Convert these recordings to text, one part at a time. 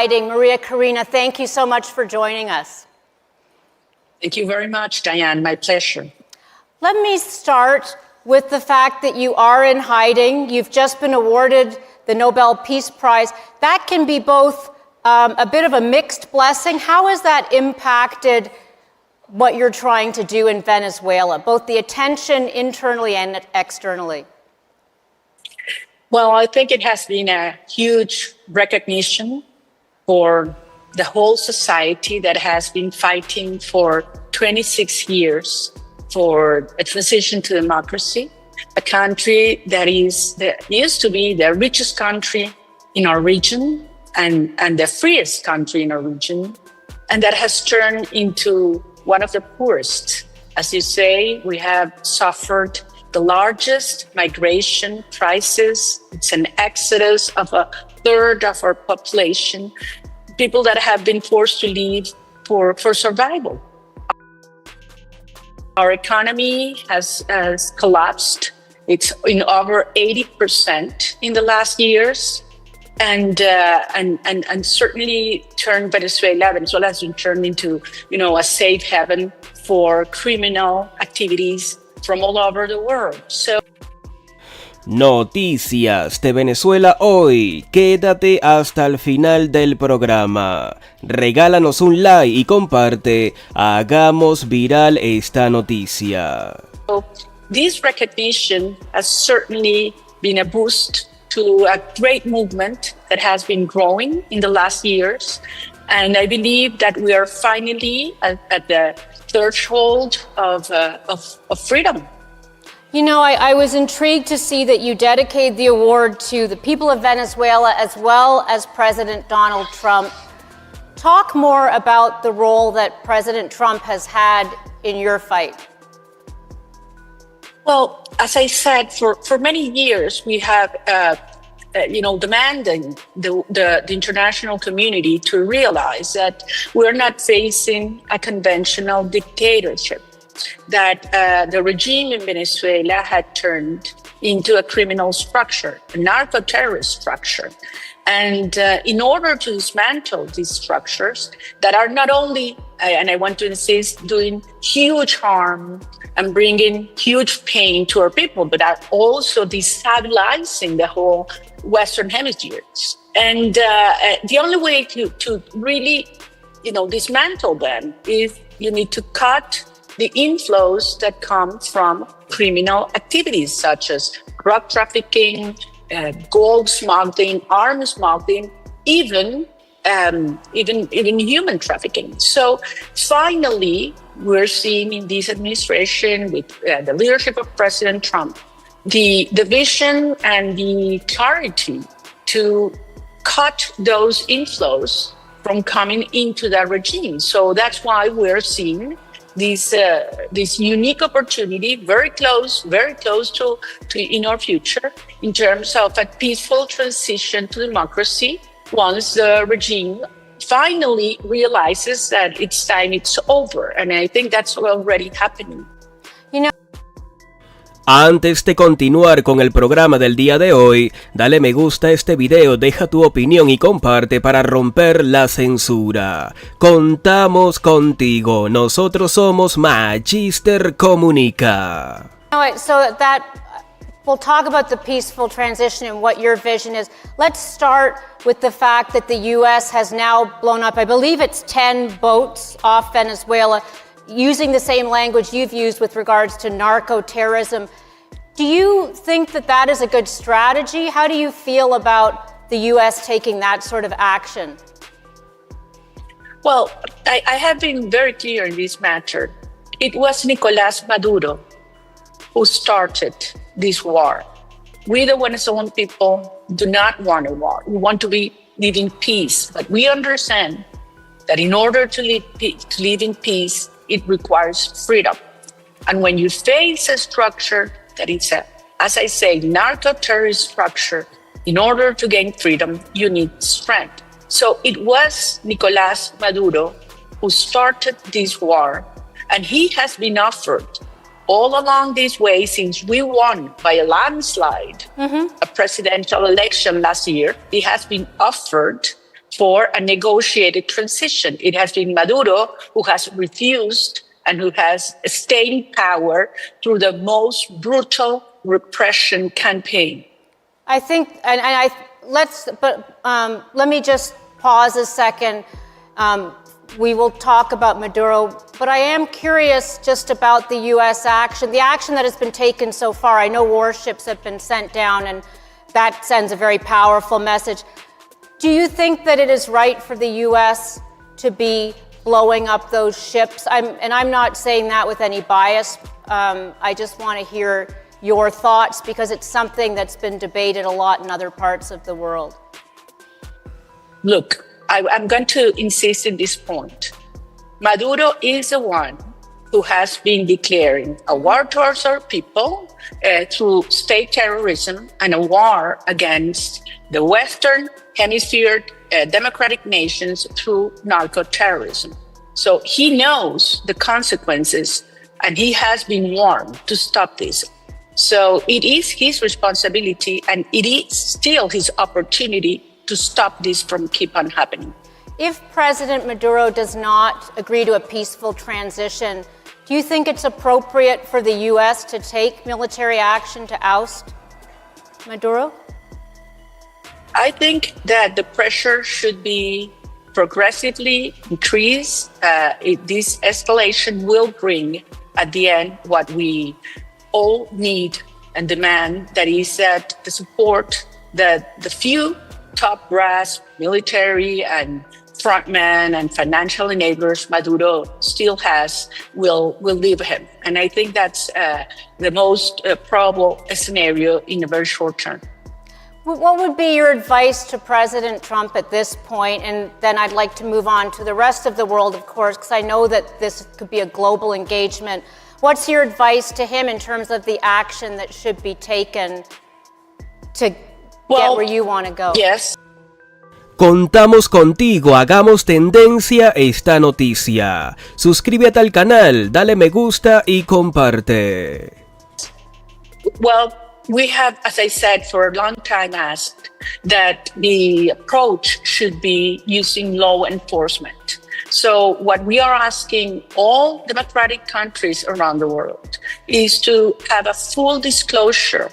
hiding. María Corina, thank you so much for joining us. Thank you very much, Diane. My pleasure. Let me start with the fact that you are in hiding. You've just been awarded the Nobel Peace Prize. That can be both a bit of a mixed blessing. How has that impacted what you're trying to do in Venezuela, both the attention internally and externally? Well, I think it has been a huge recognition for the whole society that has been fighting for 26 years for a transition to democracy, a country that used to be the richest country in our region and the freest country in our region, and that has turned into one of the poorest. As you say, we have suffered the largest migration crisis. It's an exodus of a third of our population, people that have been forced to leave for survival. Our economy has collapsed. It's in over 80% in the last years, and certainly turned Venezuela has been turned into, a safe haven for criminal activities from all over the world. So, Noticias de Venezuela hoy. Quédate hasta el final del programa. Regálanos un like y comparte. Hagamos viral esta noticia. This recognition has certainly been a boost to a great movement that has been growing in the last years. And I believe that we are finally at the threshold of freedom. I was intrigued to see that you dedicated the award to the people of Venezuela as well as President Donald Trump. Talk more about the role that President Trump has had in your fight. Well, as I said, for many years, we have, demanding the international community to realize that we're not facing a conventional dictatorship, that the regime in Venezuela had turned into a criminal structure, a narco-terrorist structure. And in order to dismantle these structures that are not only, and I want to insist, doing huge harm and bringing huge pain to our people, but are also destabilizing the whole Western Hemisphere. And the only way to really, dismantle them is you need to cut the inflows that come from criminal activities such as drug trafficking, gold smuggling, arms smuggling, even human trafficking. So finally, we're seeing in this administration with the leadership of President Trump, the vision and the clarity to cut those inflows from coming into that regime. So that's why we're seeing this unique opportunity, very close to in our future, in terms of a peaceful transition to democracy once the regime finally realizes that it's over. And I think that's already happening. Antes de continuar con el programa del día de hoy, dale me gusta a este video, deja tu opinión y comparte para romper la censura. Contamos contigo, nosotros somos Magister Comunica. So that we'll talk about the peaceful transition and what your vision is. Let's start with the fact that the U.S. has now blown up, I believe it's 10 boats off Venezuela, using the same language you've used with regards to narco-terrorism. Do you think that is a good strategy? How do you feel about the U.S. taking that sort of action? Well, I have been very clear in this matter. It was Nicolás Maduro who started this war. We, the Venezuelan people, do not want a war. We want to live in peace. But we understand that in order to live in peace, it requires freedom. And when you face a structure that is as I say, narco-terrorist structure, in order to gain freedom, you need strength. So it was Nicolás Maduro who started this war, and he has been offered all along this way since we won by a landslide a presidential election last year. He has been offered for a negotiated transition. It has been Maduro who has refused and who has stayed in power through the most brutal repression campaign. I think, let me just pause a second. We will talk about Maduro, but I am curious just about the U.S. action, the action that has been taken so far. I know warships have been sent down, and that sends a very powerful message. Do you think that it is right for the U.S. to be blowing up those ships? I'm not saying that with any bias. I just want to hear your thoughts because it's something that's been debated a lot in other parts of the world. Look, I'm going to insist in this point. Maduro is the one who has been declaring a war towards our people through state terrorism and a war against the Western Hemisphere democratic nations through narco-terrorism. So he knows the consequences and he has been warned to stop this. So it is his responsibility and it is still his opportunity to stop this from keep on happening. If President Maduro does not agree to a peaceful transition, do you think it's appropriate for the U.S. to take military action to oust Maduro? I think that the pressure should be progressively increased. This escalation will bring, at the end, what we all need and demand, that is that the support that the few top brass military and frontmen and financial enablers Maduro still has will leave him. And I think that's the most probable scenario in a very short term. What would be your advice to President Trump at this point? And then I'd like to move on to the rest of the world, of course, because I know that this could be a global engagement. What's your advice to him in terms of the action that should be taken to get where you want to go? Yes. Contamos contigo, hagamos tendencia esta noticia. Suscríbete al canal, dale me gusta y comparte. Well, we have, as I said, for a long time asked that the approach should be using law enforcement. So what we are asking all democratic countries around the world is to have a full disclosure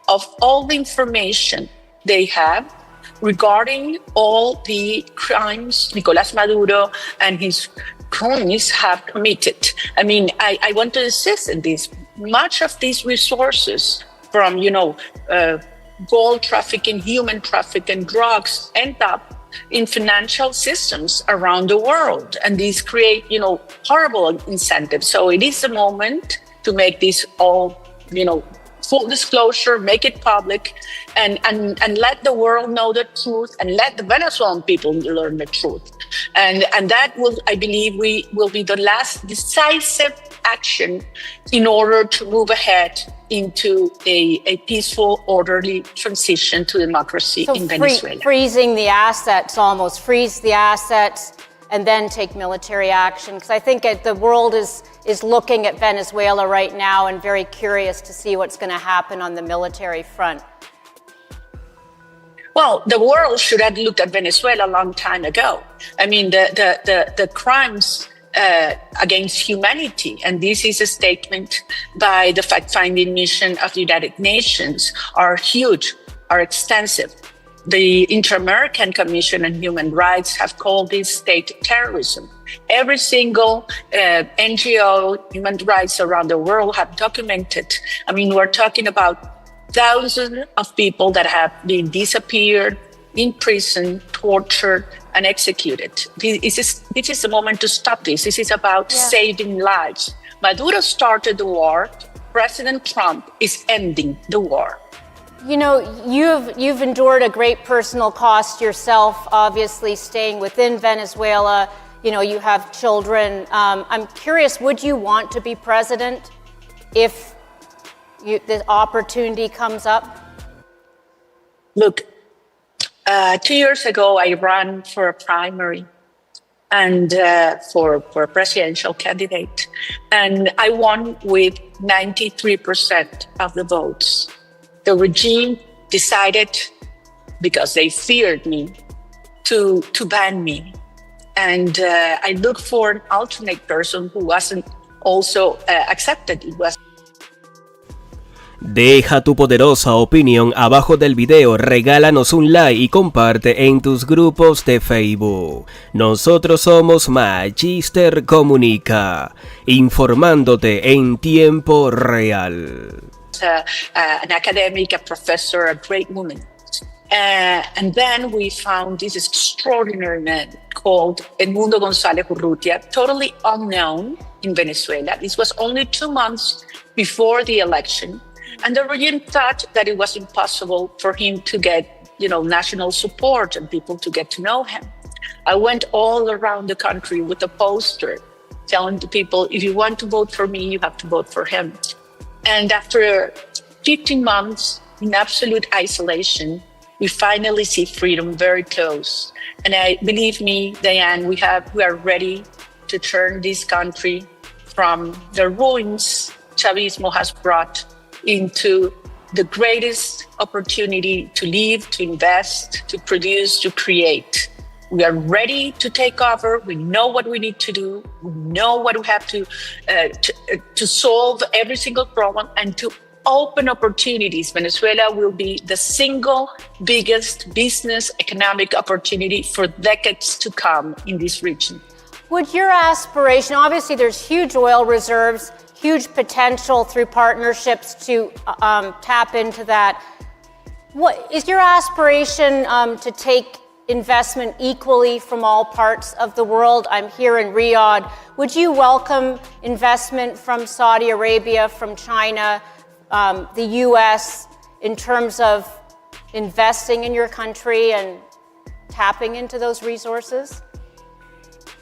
of all the information they have regarding all the crimes Nicolás Maduro and his cronies have committed. I mean, I want to insist on this. Much of these resources from, gold trafficking, human trafficking, drugs end up in financial systems around the world. And these create, horrible incentives. So it is a moment to make this all, full disclosure, make it public, and let the world know the truth, and let the Venezuelan people learn the truth. And that will, I believe, will be the last decisive action in order to move ahead into a peaceful, orderly transition to democracy in Venezuela. Freezing the assets, almost freeze the assets, and then take military action. Because I think the world is looking at Venezuela right now and very curious to see what's going to happen on the military front. Well, the world should have looked at Venezuela a long time ago. I mean, the crimes against humanity, and this is a statement by the fact-finding mission of the United Nations, are huge, are extensive. The Inter-American Commission on Human Rights have called this state terrorism. Every single NGO, human rights around the world have documented. I mean, we're talking about thousands of people that have been disappeared, in prison, tortured, and executed. This is the moment to stop this. This is about saving lives. Maduro started the war. President Trump is ending the war. You've endured a great personal cost yourself, obviously staying within Venezuela. You have children. I'm curious, would you want to be president if the opportunity comes up? Look, 2 years ago, I ran for a primary and for a presidential candidate, and I won with 93% of the votes. The regime decided, because they feared me, to ban me. And I looked for an alternate person who wasn't also accepted. It was Deja tu poderosa opinión abajo del video, regálanos un like y comparte en tus grupos de Facebook. Nosotros somos Magister Comunica, informándote en tiempo real. An academic, a professor, a great woman. And then we found this extraordinary man called Edmundo González Urrutia, totally unknown in Venezuela. This was only 2 months before the election. And the regime thought that it was impossible for him to get, national support and people to get to know him. I went all around the country with a poster telling the people, if you want to vote for me, you have to vote for him. And after 15 months in absolute isolation, we finally see freedom very close. And believe me, Diane, we are ready to turn this country from the ruins Chavismo has brought into the greatest opportunity to live, to invest, to produce, to create. We are ready to take over. We know what we need to do. We know what we have to solve every single problem and to open opportunities. Venezuela will be the single biggest business economic opportunity for decades to come in this region. Would your aspiration, obviously there's huge oil reserves, huge potential through partnerships to tap into that. What is your aspiration to take investment equally from all parts of the world? I'm here in Riyadh. Would you welcome investment from Saudi Arabia, from China, the US, in terms of investing in your country and tapping into those resources?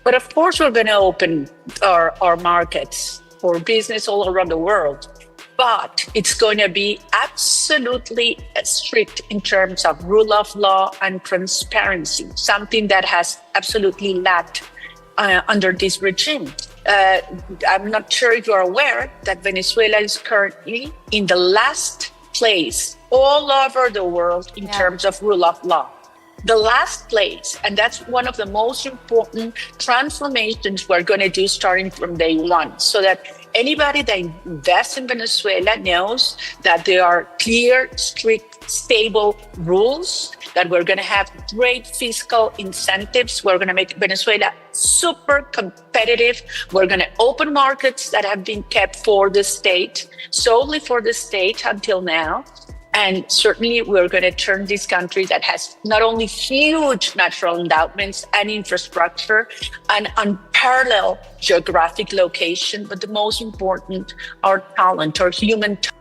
But of course, we're going to open our markets for business all around the world. But it's going to be absolutely strict in terms of rule of law and transparency, something that has absolutely lacked under this regime. I'm not sure if you're aware that Venezuela is currently in the last place all over the world in terms of rule of law. The last place, and that's one of the most important transformations we're going to do starting from day one, so that anybody that invests in Venezuela knows that there are clear, strict, stable rules, that we're going to have great fiscal incentives. We're going to make Venezuela super competitive. We're going to open markets that have been kept for the state, solely for the state until now. And certainly we're going to turn this country that has not only huge natural endowments and infrastructure and unparalleled geographic location, but the most important, our talent, our human talent.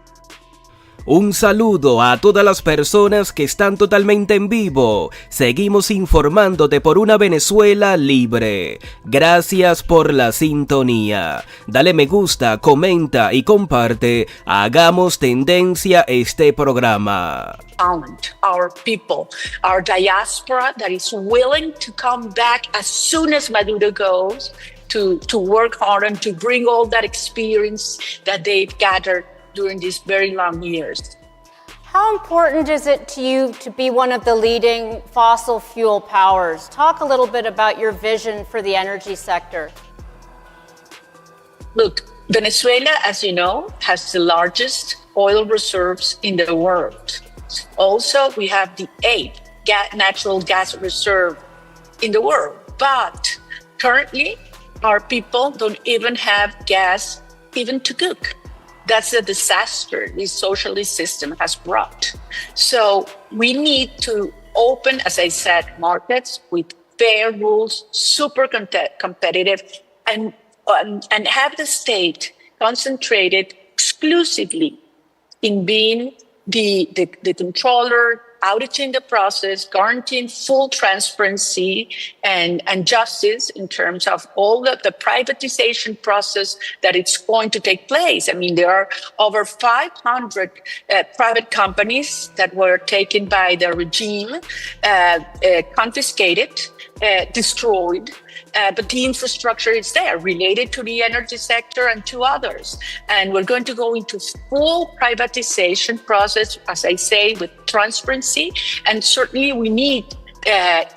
Un saludo a todas las personas que están totalmente en vivo. Seguimos informándote por una Venezuela libre. Gracias por la sintonía. Dale me gusta, comenta y comparte. Hagamos tendencia este programa. Talent, our people, our diaspora that is willing to come back as soon as Maduro goes to work hard and to bring all that experience that they've gathered during these very long years. How important is it to you to be one of the leading fossil fuel powers? Talk a little bit about your vision for the energy sector. Look, Venezuela, as you know, has the largest oil reserves in the world. Also, we have the 8th natural gas reserve in the world. But currently, our people don't even have gas even to cook. That's a disaster this socialist system has brought. So we need to open, as I said, markets with fair rules, super competitive, and have the state concentrated exclusively in being the controller, auditing the process, guaranteeing full transparency and justice in terms of all the privatization process that it's going to take place. I mean, there are over 500 private companies that were taken by the regime, confiscated, destroyed, but the infrastructure is there related to the energy sector and to others. And we're going to go into full privatization process, as I say, with transparency. And certainly we need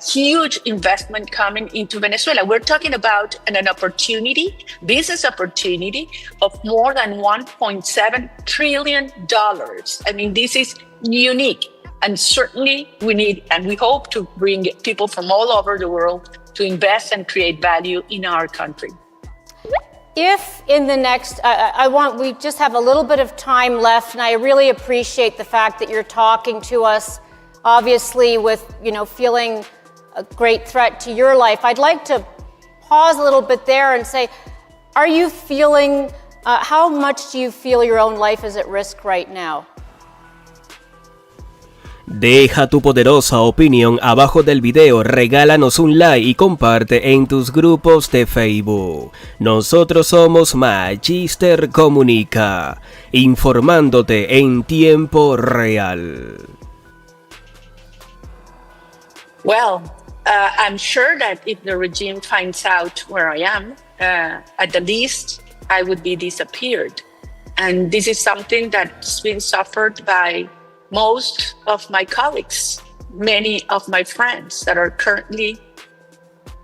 huge investment coming into Venezuela. We're talking about an opportunity, business opportunity of more than $1.7 trillion. I mean, this is unique. And certainly we need, and we hope to bring people from all over the world to invest and create value in our country. If in the next, we just have a little bit of time left, and I really appreciate the fact that you're talking to us, obviously with, feeling a great threat to your life. I'd like to pause a little bit there and say, are you feeling, how much do you feel your own life is at risk right now? Deja tu poderosa opinión abajo del video, regálanos un like y comparte en tus grupos de Facebook. Nosotros somos Magister Comunica, informándote en tiempo real. Well, I'm sure that if the regime finds out where I am, at the least, I would be disappeared. And this is something that's been suffered by most of my colleagues, many of my friends that are currently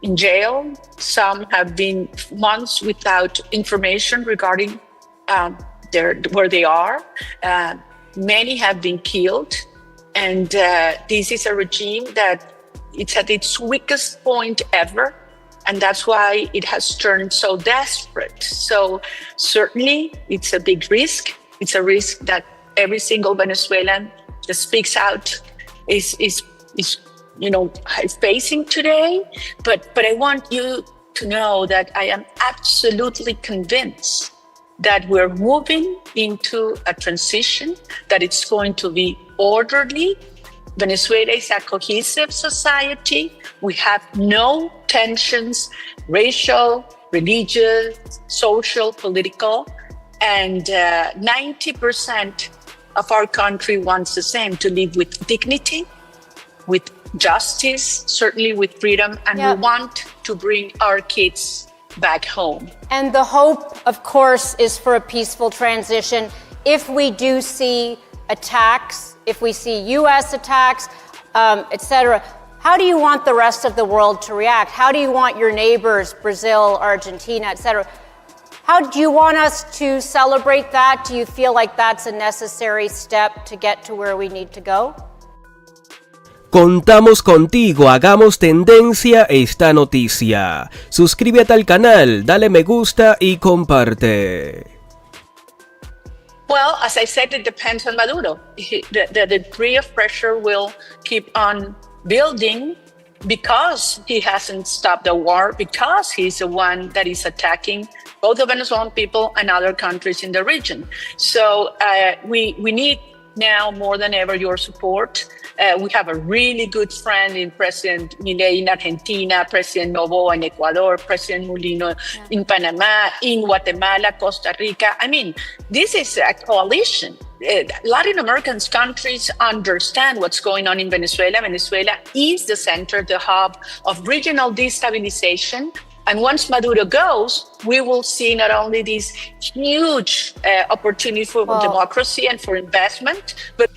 in jail. Some have been months without information regarding where they are. Many have been killed. And this is a regime that it's at its weakest point ever. And that's why it has turned so desperate. So certainly it's a big risk. It's a risk that every single Venezuelan that speaks out is facing today. But I want you to know that I am absolutely convinced that we're moving into a transition, that it's going to be orderly. Venezuela is a cohesive society. We have no tensions, racial, religious, social, political, and 90% of our country wants the same, to live with dignity, with justice, certainly with freedom, and we want to bring our kids back home. And the hope, of course, is for a peaceful transition. If we do see attacks, if we see U.S. attacks, etc., how do you want the rest of the world to react? How do you want your neighbors, Brazil, Argentina, etc.? How do you want us to celebrate that? Do you feel like that's a necessary step to get to where we need to go? Contamos contigo, hagamos tendencia esta noticia. Suscríbete al canal, dale me gusta y comparte. Well, as I said, it depends on Maduro. The degree of pressure will keep on building because he hasn't stopped the war, because he's the one that is attacking both the Venezuelan people and other countries in the region. So we need now more than ever your support. We have a really good friend in President Milei in Argentina, President Noboa in Ecuador, President Mulino in Panama, in Guatemala, Costa Rica. I mean, this is a coalition. Latin American countries understand what's going on in Venezuela. Venezuela is the center, the hub of regional destabilization. And once Maduro goes, we will see not only this huge opportunity for democracy and for investment, but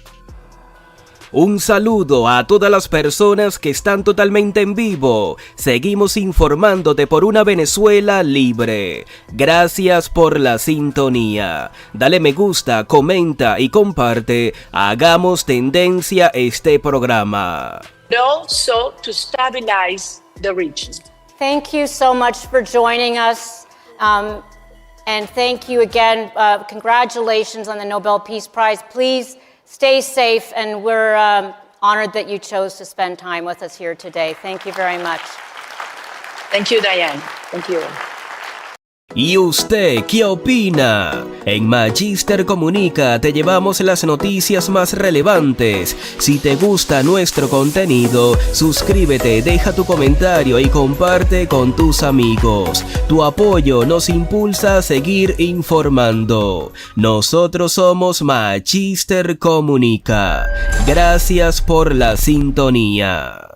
un saludo a todas las personas que están totalmente en vivo. Seguimos informándote por una Venezuela libre. Gracias por la sintonía. Dale me gusta, comenta y comparte. Hagamos tendencia este programa. Also to stabilize the region. Thank you so much for joining us. And thank you again. Congratulations on the Nobel Peace Prize. Please stay safe, and we're honored that you chose to spend time with us here today. Thank you very much. Thank you, Diane. Thank you. ¿Y usted qué opina? En Magister Comunica te llevamos las noticias más relevantes. Si te gusta nuestro contenido, suscríbete, deja tu comentario y comparte con tus amigos. Tu apoyo nos impulsa a seguir informando. Nosotros somos Magister Comunica. Gracias por la sintonía.